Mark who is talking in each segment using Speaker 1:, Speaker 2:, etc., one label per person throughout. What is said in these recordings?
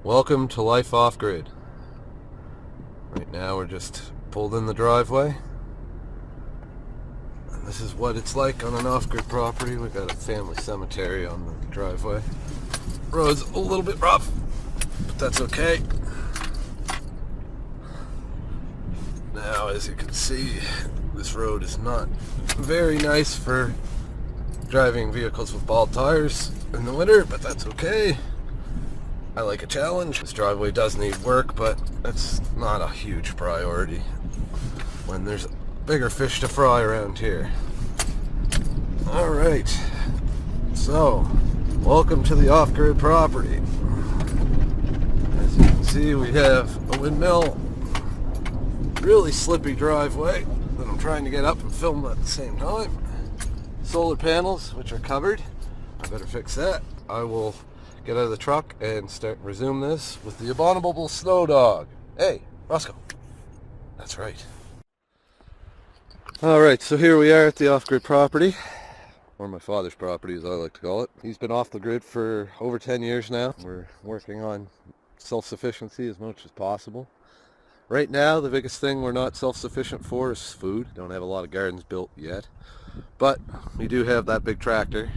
Speaker 1: Welcome to life off-grid. Right now we're just pulled in the driveway. And this is what it's like on an off-grid property. We've got a family cemetery on the driveway. Road's a little bit rough, but that's okay. Now, as you can see, this road is not very nice for driving vehicles with bald tires in the winter, but that's okay. I like a challenge. This driveway does need work, but it's not a huge priority when there's bigger fish to fry around here. Alright, so welcome to the off-grid property. As you can see, we have a windmill, really slippy driveway that I'm trying to get up and film at the same time. Solar panels, which are covered. I better fix that. I will get out of the truck and resume this with the abominable snow dog. Hey, Roscoe. That's right. Alright, so here we are at the off-grid property, or my father's property as I like to call it. He's been off the grid for over 10 years now. We're working on self-sufficiency as much as possible. Right now, the biggest thing we're not self-sufficient for is food. Don't have a lot of gardens built yet, but we do have that big tractor.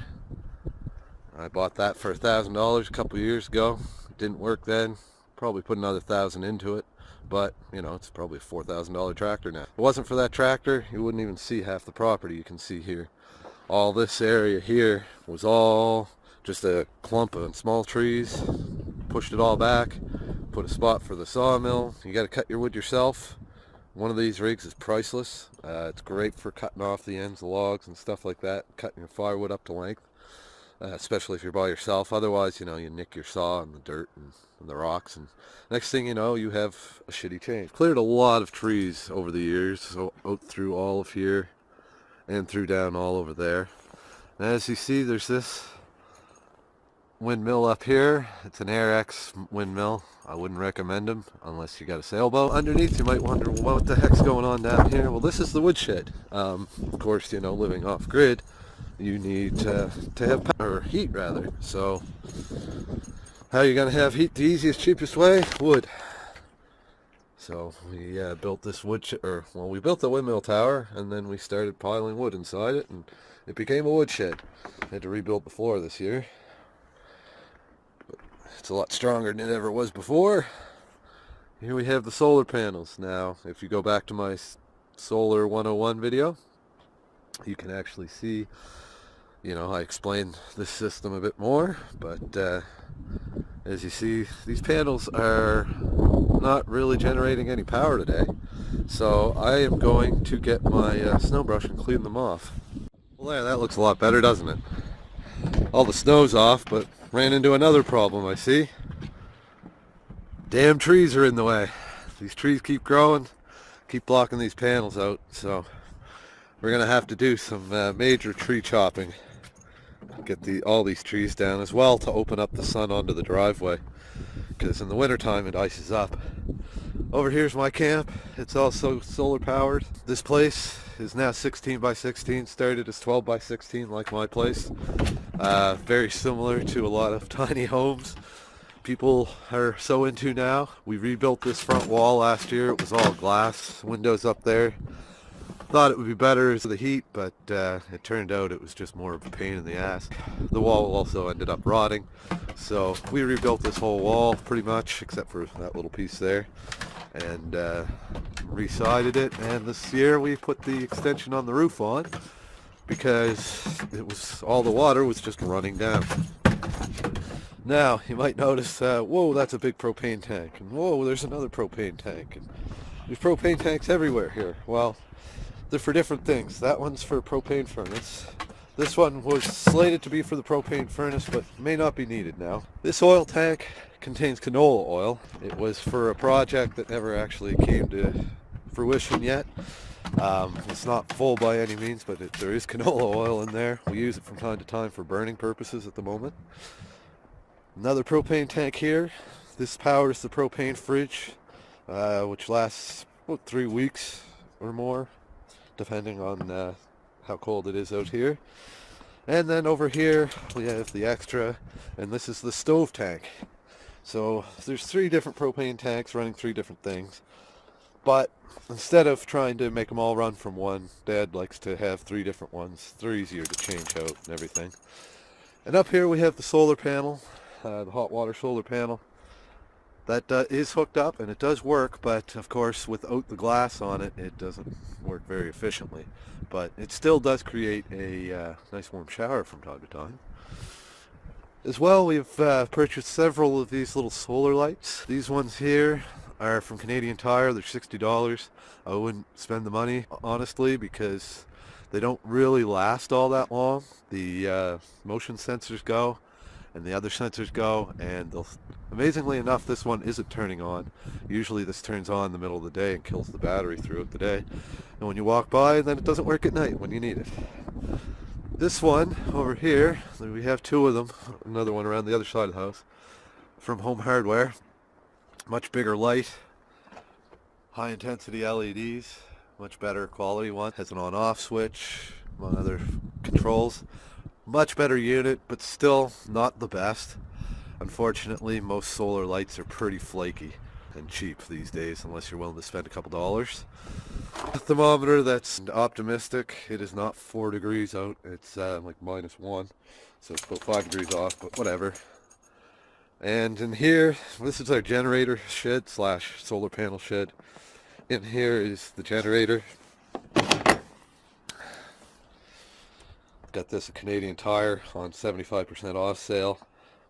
Speaker 1: I bought that for $1,000 a couple years ago. It didn't work then. Probably put another $1,000 into it, but you know, it's probably a $4,000 tractor now. If it wasn't for that tractor, you wouldn't even see half the property you can see here. All this area here was all just a clump of small trees. Pushed it all back, put a spot for the sawmill. You got to cut your wood yourself. One of these rigs is priceless. It's great for cutting off the ends of logs and stuff like that, cutting your firewood up to length. Especially if you're by yourself. Otherwise, you know, you nick your saw in the dirt and the rocks, and next thing you know, you have a shitty chain. Cleared a lot of trees over the years, so out through all of here and through down all over there. And as you see, there's this windmill up here. It's an Air X windmill. I wouldn't recommend them unless you got a sailboat. Underneath, you might wonder, well, what the heck's going on down here? Well, this is the woodshed. Of course, you know, living off grid, you need to have power, or heat rather. So how are you going to have heat? The easiest, cheapest way? Wood. So we built this we built the windmill tower, and then we started piling wood inside it, and it became a woodshed. Had to rebuild the floor this year, but it's a lot stronger than it ever was before. Here we have the solar panels. Now, if you go back to my Solar 101 video, you can actually see, you know, I explained this system a bit more, but as you see, these panels are not really generating any power today. So I am going to get my snow brush and clean them off. Well, there, that looks a lot better, doesn't it? All the snow's off, but ran into another problem, I see. Damn trees are in the way. These trees keep growing, keep blocking these panels out, so we're gonna have to do some major tree chopping. Get all these trees down as well to open up the sun onto the driveway, because in the wintertime it ices up. Over here's my camp. It's also solar powered. This place is now 16 by 16, started as 12 by 16 like my place. Very similar to a lot of tiny homes people are so into now. We rebuilt this front wall last year. It was all glass, windows up there. Thought it would be better as the heat, but it turned out it was just more of a pain in the ass. The wall also ended up rotting, so we rebuilt this whole wall pretty much, except for that little piece there, and re-sided it. And this year we put the extension on the roof on because all the water was just running down. Now you might notice, whoa, that's a big propane tank, and whoa, there's another propane tank, and there's propane tanks everywhere here. Well, they're for different things. That one's for a propane furnace. This one was slated to be for the propane furnace, but may not be needed now. This oil tank contains canola oil. It was for a project that never actually came to fruition yet. It's not full by any means, but there is canola oil in there. We use it from time to time for burning purposes at the moment. Another propane tank here. This powers the propane fridge, which lasts about 3 weeks or more, depending on how cold it is out here. And then over here we have the extra, and this is the stove tank. So there's 3 different propane tanks running 3 different things. But instead of trying to make them all run from one, Dad likes to have 3 different ones. They're easier to change out and everything. And up here we have the solar panel, the hot water solar panel. That is hooked up and it does work, but of course without the glass on it, it doesn't work very efficiently. But it still does create a nice warm shower from time to time. As well, we've purchased several of these little solar lights. These ones here are from Canadian Tire. They're $60. I wouldn't spend the money, honestly, because they don't really last all that long. The motion sensors go and the other sensors go, and amazingly enough, this one isn't turning on. Usually this turns on in the middle of the day and kills the battery throughout the day. And when you walk by, then it doesn't work at night when you need it. This one over here, we have 2 of them, another one around the other side of the house, from Home Hardware. Much bigger light, high intensity LEDs, much better quality one. Has an on-off switch, among other controls. Much better unit, but still not the best. Unfortunately, most solar lights are pretty flaky and cheap these days, unless you're willing to spend a couple dollars. A thermometer that's optimistic. It is not 4 degrees out. It's like -1, so it's about 5 degrees off, but whatever. And in here, this is our generator shed slash solar panel shed. In here is the generator. Got this at Canadian Tire on 75% off sale.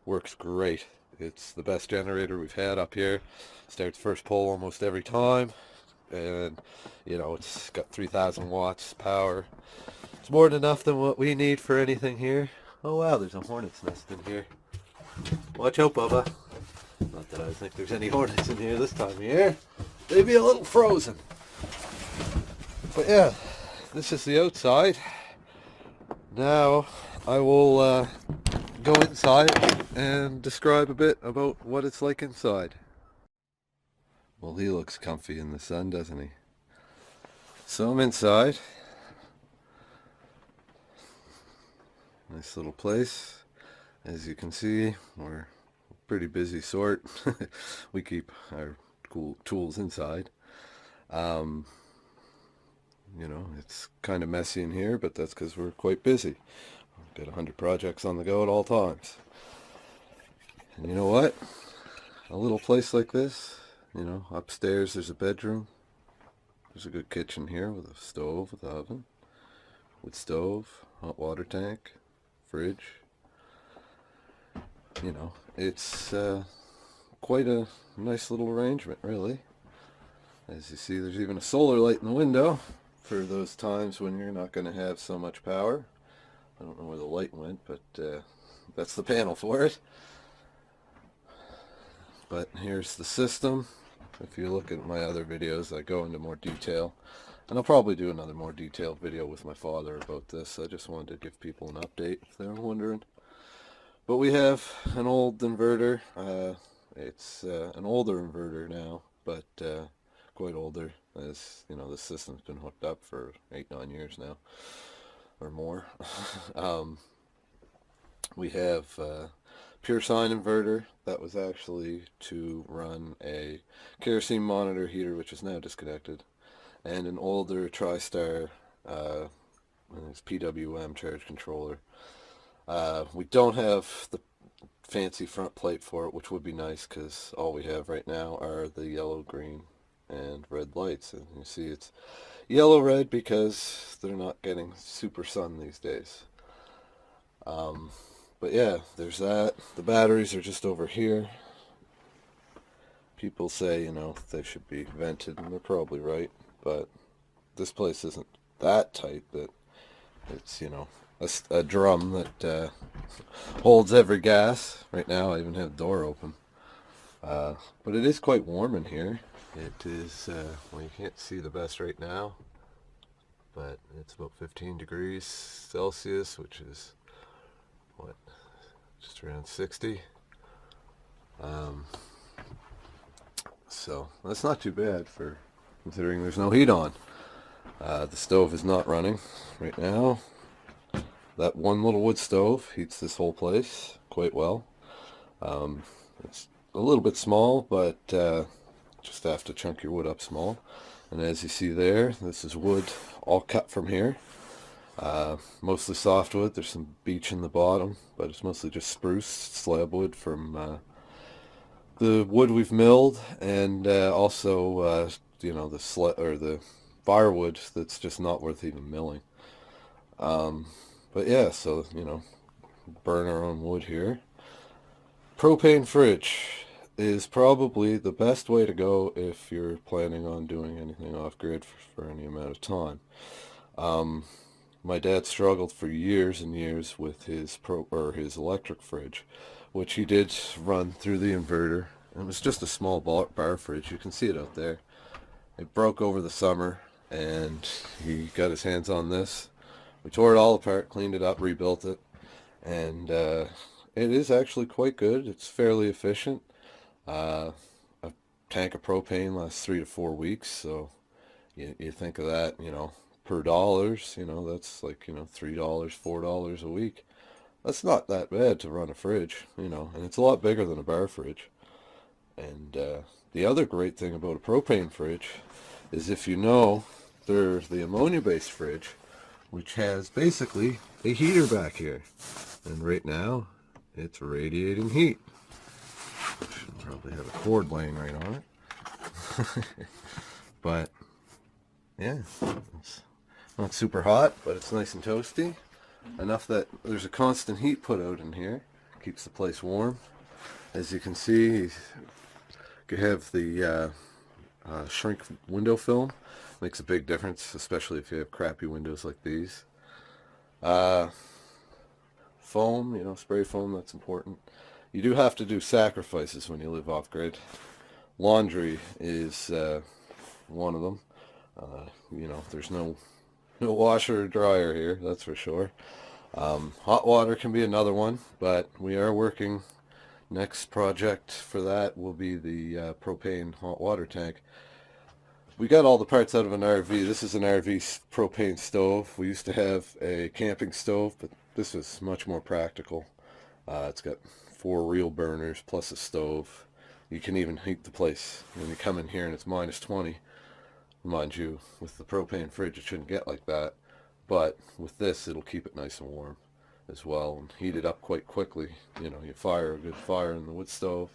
Speaker 1: Works great. It's the best generator we've had up here. Starts first pole almost every time. And, you know, it's got 3,000 watts power. It's more than enough than what we need for anything here. Oh wow, there's a hornet's nest in here. Watch out, Bubba. Not that I think there's any hornets in here this time of year. They'd be a little frozen. But yeah, this is the outside. Now I will go inside and describe a bit about what it's like inside. Well, he looks comfy in the sun, doesn't he? So I'm inside. Nice little place. As you can see, we're a pretty busy sort. We keep our cool tools inside. You know, it's kind of messy in here, but that's because we're quite busy. We've got 100 projects on the go at all times. And you know what? A little place like this, you know, upstairs there's a bedroom. There's a good kitchen here with a stove, with an oven, with stove, hot water tank, fridge. You know, it's quite a nice little arrangement, really. As you see, there's even a solar light in the window for those times when you're not going to have so much power. I don't know where the light went, but that's the panel for it. But here's the system. If you look at my other videos, I go into more detail. And I'll probably do another more detailed video with my father about this. I just wanted to give people an update if they were wondering. But we have an old inverter. It's an older inverter now, but quite older. As you know, the system's been hooked up for 8-9 years now, or more. We have pure sine inverter that was actually to run a kerosene monitor heater, which is now disconnected, and an older TriStar it's PWM charge controller. We don't have the fancy front plate for it, which would be nice because all we have right now are the yellow, green, and red lights. And you see it's yellow red because they're not getting super sun these days. But yeah, there's that. The batteries are just over here. People say, you know, they should be vented, and they're probably right, but this place isn't that tight that it's, you know, a drum that holds every gas. Right now I even have the door open. But it is quite warm in here. It is, well, you can't see the best right now, but it's about 15 degrees Celsius, which is, what, just around 60. So that's not too bad for considering there's no heat on. The stove is not running right now. That one little wood stove heats this whole place quite well. It's a little bit small, but just have to chunk your wood up small. And as you see there, this is wood all cut from here. Mostly softwood. There's some beech in the bottom, but it's mostly just spruce slab wood from the wood we've milled, and also the firewood that's just not worth even milling. But yeah, so burn our own wood here. Propane fridge is probably the best way to go if you're planning on doing anything off-grid for any amount of time. My dad struggled for years and years with his his electric fridge, which he did run through the inverter. It was just a small bar fridge. You can see it out there. It broke over the summer, and he got his hands on this. We tore it all apart, cleaned it up, rebuilt it, and it is actually quite good. It's fairly efficient. A tank of propane lasts 3 to 4 weeks, so you think of that, per dollars, that's like, $3, $4 a week. That's not that bad to run a fridge, and it's a lot bigger than a bar fridge. And the other great thing about a propane fridge is, if there's the ammonia-based fridge, which has basically a heater back here. And right now, it's radiating heat. Should probably have a cord laying right on it. But, yeah, it's not super hot, but it's nice and toasty. Enough that there's a constant heat put out in here. Keeps the place warm. As you can see, you have the shrink window film. Makes a big difference, especially if you have crappy windows like these. Foam, spray foam, that's important. You do have to do sacrifices when you live off-grid. Laundry is one of them. There's no washer or dryer here, that's for sure. Hot water can be another one, but we are working. Next project for that will be the propane hot water tank. We got all the parts out of an RV. This is an RV propane stove. We used to have a camping stove, but this is much more practical. It's got 4 real burners plus a stove. You can even heat the place when you come in here and it's -20. Mind you, with the propane fridge it shouldn't get like that, but with this it'll keep it nice and warm as well and heat it up quite quickly. You fire a good fire in the wood stove,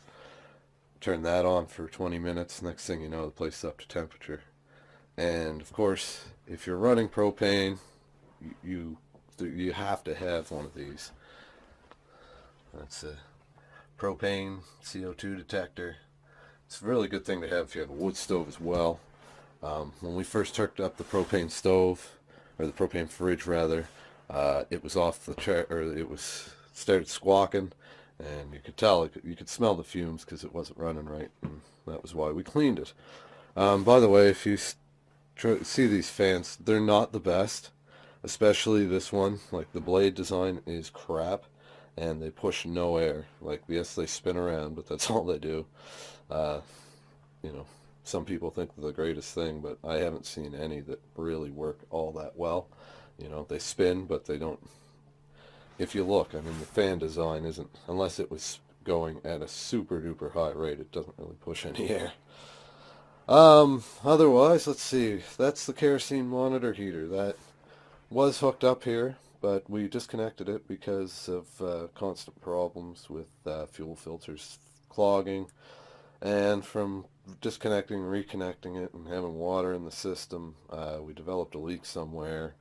Speaker 1: turn that on for 20 minutes, next thing you know the place is up to temperature. And of course, if you're running propane, you have to have one of these. That's a Propane CO2 Detector. It's a really good thing to have if you have a wood stove as well. When we first hooked up the propane stove, or the propane fridge rather, it was off the chart, or it started squawking, and you could tell, you could smell the fumes because it wasn't running right, and that was why we cleaned it. By the way, if you see these fans, they're not the best, especially this one. Like, the blade design is crap, and they push no air. Like, yes, they spin around, but that's all they do. Some people think they're the greatest thing, but I haven't seen any that really work all that well. They spin, but they don't. If you look, the fan design isn't, unless it was going at a super duper high rate, it doesn't really push any air. Otherwise, let's see, that's the kerosene monitor heater. That was hooked up here, but we disconnected it because of constant problems with fuel filters clogging, and from disconnecting and reconnecting it and having water in the system, we developed a leak somewhere,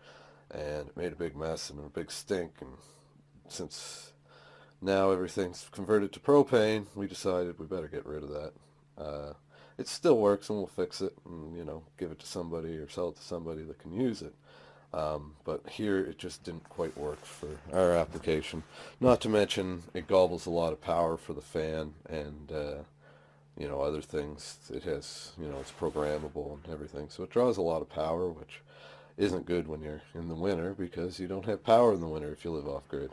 Speaker 1: and it made a big mess and a big stink. And since now everything's converted to propane, we decided we better get rid of that. It still works, and we'll fix it and give it to somebody or sell it to somebody that can use it. But here it just didn't quite work for our application. Not to mention it gobbles a lot of power for the fan and other things. It has, it's programmable and everything, so it draws a lot of power, which isn't good when you're in the winter, because you don't have power in the winter if you live off-grid.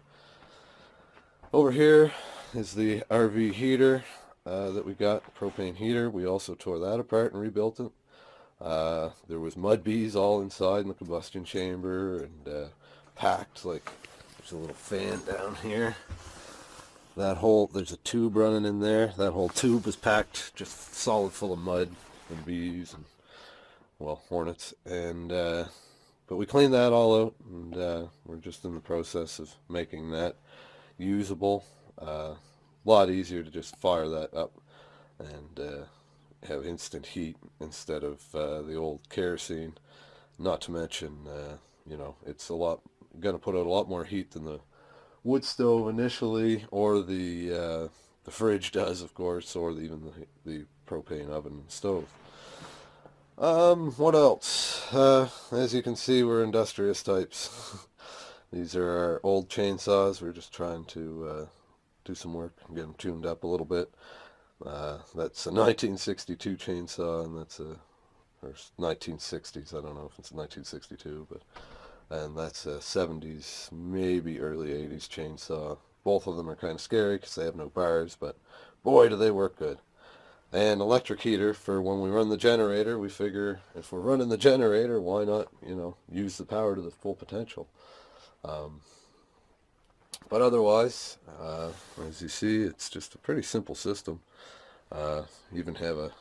Speaker 1: Over here is the RV heater that we got, propane heater. We also tore that apart and rebuilt it. There was mud bees all inside in the combustion chamber, and packed. Like, there's a little fan down here. there's a tube running in there. That whole tube is packed just solid full of mud and bees and, well, hornets. And but we cleaned that all out, and we're just in the process of making that usable. A lot easier to just fire that up and have instant heat instead of the old kerosene. Not to mention, it's going to put out a lot more heat than the wood stove initially, or the fridge does, of course, or even the propane oven and stove. What else? As you can see, we're industrious types. These are our old chainsaws. We're just trying to do some work and get them tuned up a little bit. That's a 1962 chainsaw, and that's or 1960s. I don't know if it's 1962, and that's a 70s, maybe early 80s chainsaw. Both of them are kind of scary because they have no bars, but boy, do they work good. And electric heater for when we run the generator. We figure if we're running the generator, why not, use the power to the full potential. But otherwise, as you see, it's just a pretty simple system. Even have a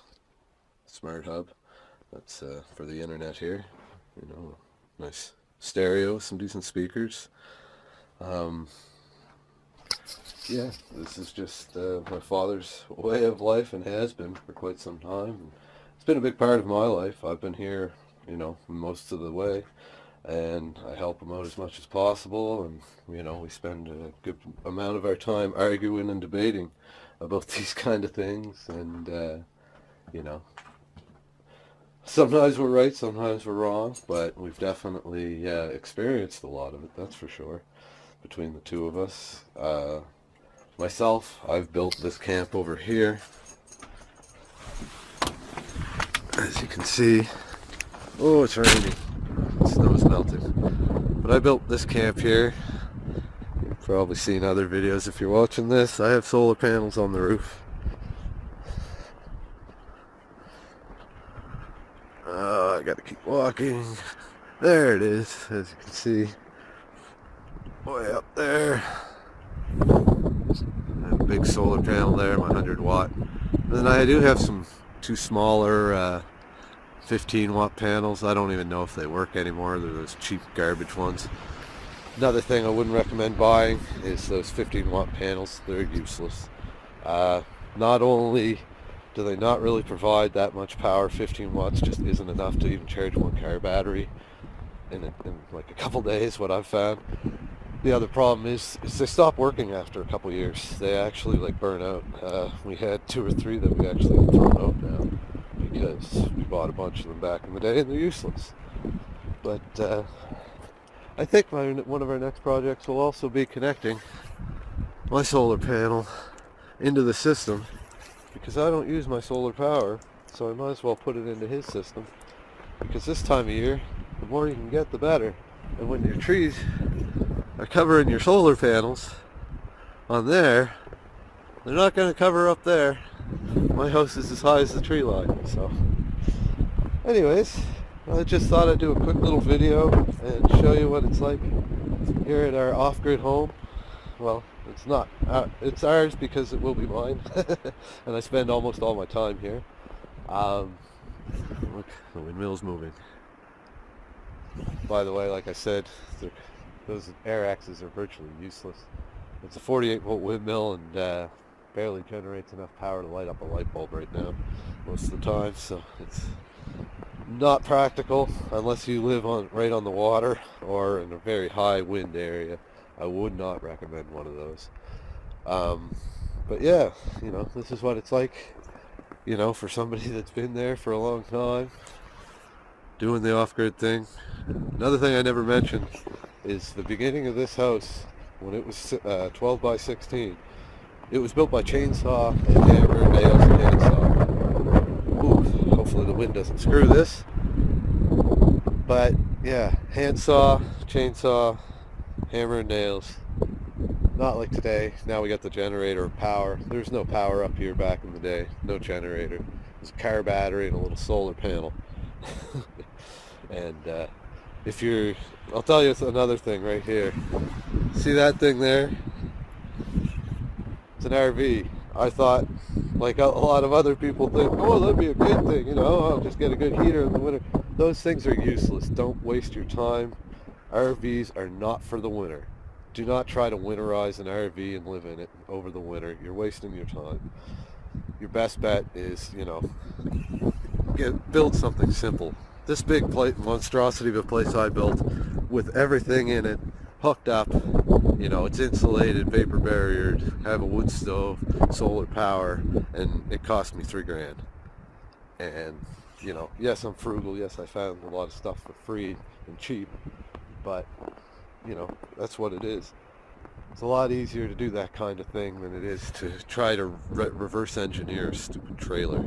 Speaker 1: smart hub. That's for the internet here. Nice stereo, some decent speakers. Yeah, this is just my father's way of life, and has been for quite some time. It's been a big part of my life. I've been here, most of the way, and I help him out as much as possible, and we spend a good amount of our time arguing and debating about these kind of things, and sometimes we're right, sometimes we're wrong, but we've definitely experienced a lot of it, that's for sure, between the two of us. Myself, I've built this camp over here. As you can see, oh, it's raining. The snow's melting. But I built this camp here. You've probably seen other videos if you're watching this. I have solar panels on the roof. Oh, I gotta keep walking. There it is, as you can see. Way up there. I have a big solar panel there, my 100 watt. And then I do have two smaller 15 watt panels. I don't even know if they work anymore. They're those cheap garbage ones. Another thing I wouldn't recommend buying is those 15 watt panels. They're useless. Not only do they not really provide that much power, 15 watts just isn't enough to even charge one car battery in like a couple days, what I've found. The other problem is they stop working after a couple years. They actually burn out. We had 2 or 3 that we actually have thrown out now because we bought a bunch of them back in the day, and they're useless. But I think one of our next projects will also be connecting my solar panel into the system, because I don't use my solar power, so I might as well put it into his system, because this time of year, the more you can get, the better. And when your trees are covering your solar panels on there, they're not going to cover up there. My house is as high as the tree line, so anyways, I just thought I'd do a quick little video and show you what it's like here at our off-grid home. Well, it's not, it's ours because it will be mine, and I spend almost all my time here. Look, the windmill's moving. By the way, like I said, those air axes are virtually useless. It's a 48 volt windmill, and barely generates enough power to light up a light bulb right now most of the time, so it's not practical unless you live right on the water or in a very high wind area. I would not recommend one of those. But yeah, this is what it's like, for somebody that's been there for a long time, doing the off-grid thing. Another thing I never mentioned is the beginning of this house, when it was 12 by 16, it was built by chainsaw and hammer, nails, and handsaw. Ooh, hopefully the wind doesn't screw this. But yeah, handsaw, chainsaw, hammer and nails. Not like today. Now we got the generator and power. There's no power up here back in the day. No generator. There's a car battery and a little solar panel. And I'll tell you another thing right here. See that thing there? It's an RV. I thought, like a lot of other people think, oh, that'd be a good thing, you know, I'll just get a good heater in the winter. Those things are useless. Don't waste your time. RVs are not for the winter. Do not try to winterize an RV and live in it over the winter. You're wasting your time. Your best bet is, you know, build something simple. This big monstrosity of a place I built with everything in it hooked up, you know, it's insulated, vapor barriered, have a wood stove, solar power, and it cost me $3,000. And, you know, yes, I'm frugal. Yes, I found a lot of stuff for free and cheap, but, you know, that's what it is. It's a lot easier to do that kind of thing than it is to try to reverse engineer a stupid trailer.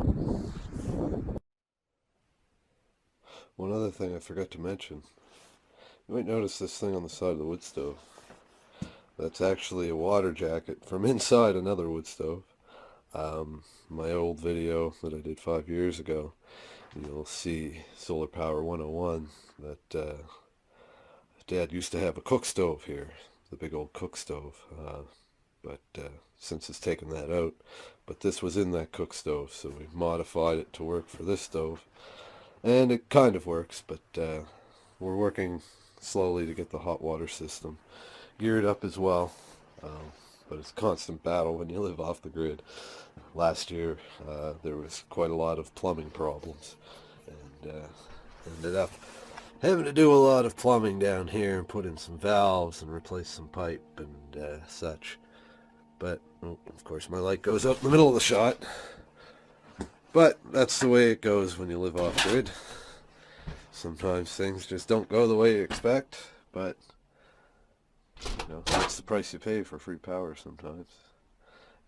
Speaker 1: One other thing I forgot to mention. You might notice this thing on the side of the wood stove. That's actually a water jacket from inside another wood stove. My old video that I did 5 years ago, you'll see Solar Power 101 that Dad used to have a cook stove here, the big old cook stove, but since it's taken that out. But this was in that cook stove, so we modified it to work for this stove. And it kind of works, but we're working slowly to get the hot water system geared up as well. But it's a constant battle when you live off the grid. Last year there was quite a lot of plumbing problems, and ended up having to do a lot of plumbing down here and put in some valves and replace some pipe and such. But of course my light goes out in the middle of the shot. But that's the way it goes when you live off grid. Sometimes things just don't go the way you expect, but you know, that's the price you pay for free power sometimes.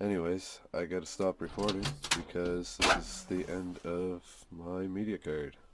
Speaker 1: Anyways, I gotta stop recording because this is the end of my media card.